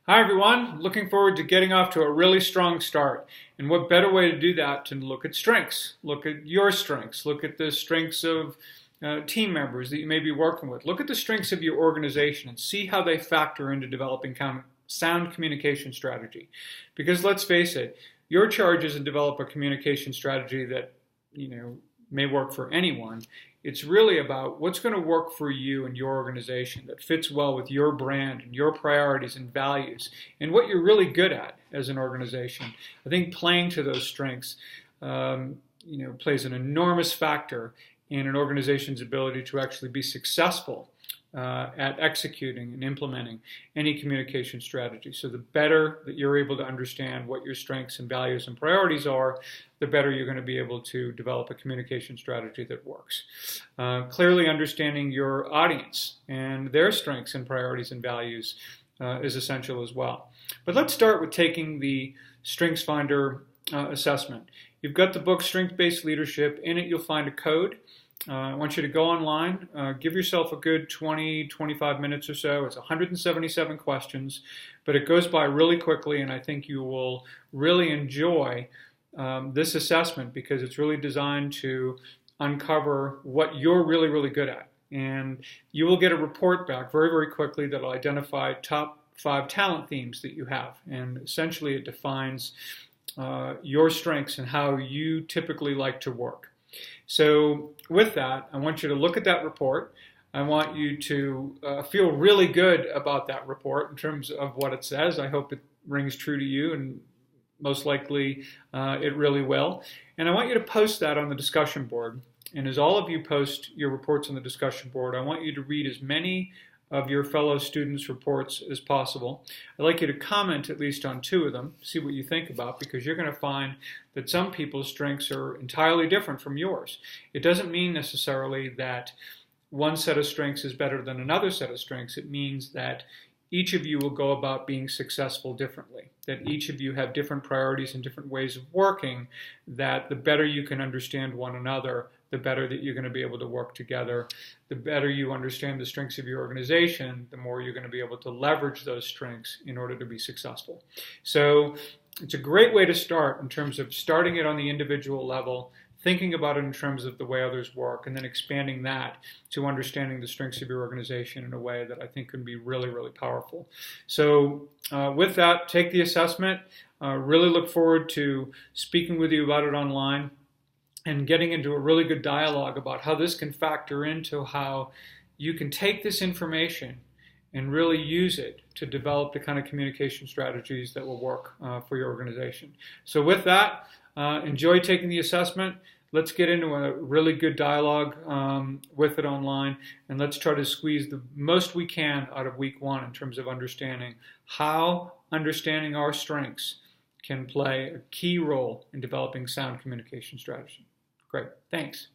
Hi everyone, looking forward to getting off to a really strong start. And what better way to do that than look at strengths? Look at your strengths. Look at the strengths of team members that you may be working with. Look at the strengths of your organization and see how they factor into developing sound communication strategy. Because let's face it, your charge is to develop a communication strategy that may work for anyone. It's really about what's going to work for you and your organization that fits well with your brand and your priorities and values and what you're really good at as an organization. I think playing to those strengths plays an enormous factor in an organization's ability to actually be successful at executing and implementing any communication strategy. So the better that you're able to understand what your strengths and values and priorities are, the better you're going to be able to develop a communication strategy that works. Clearly understanding your audience and their strengths and priorities and values is essential as well. But let's start with taking the StrengthsFinder assessment. You've got the book Strength-Based Leadership. In it you'll find a code. I want you to go online, give yourself a good 20-25 minutes or so. It's 177 questions, but it goes by really quickly, and I think you will really enjoy this assessment because it's really designed to uncover what you're really, really good at. And you will get a report back very, very quickly that will identify top 5 talent themes that you have. And essentially it defines your strengths and how you typically like to work. So with that, I want you to look at that report. I want you to feel really good about that report in terms of what it says. I hope it rings true to you, and most likely it really will. And I want you to post that on the discussion board. And as all of you post your reports on the discussion board, I want you to read as many of your fellow students' reports as possible. I'd like you to comment at least on 2 of them, see what you think about, because you're going to find that some people's strengths are entirely different from yours. It doesn't mean necessarily that one set of strengths is better than another set of strengths. It means that each of you will go about being successful differently, that each of you have different priorities and different ways of working, that the better you can understand one another, the better that you're going to be able to work together. The better you understand the strengths of your organization, the more you're going to be able to leverage those strengths in order to be successful. So it's a great way to start in terms of starting it on the individual level, thinking about it in terms of the way others work, and then expanding that to understanding the strengths of your organization in a way that I think can be really, really powerful. So with that, take the assessment. Really look forward to speaking with you about it online and getting into a really good dialogue about how this can factor into how you can take this information and really use it to develop the kind of communication strategies that will work for your organization. So with that, enjoy taking the assessment. Let's get into a really good dialogue with it online, and let's try to squeeze the most we can out of week 1 in terms of understanding how understanding our strengths can play a key role in developing sound communication strategy. Great, thanks.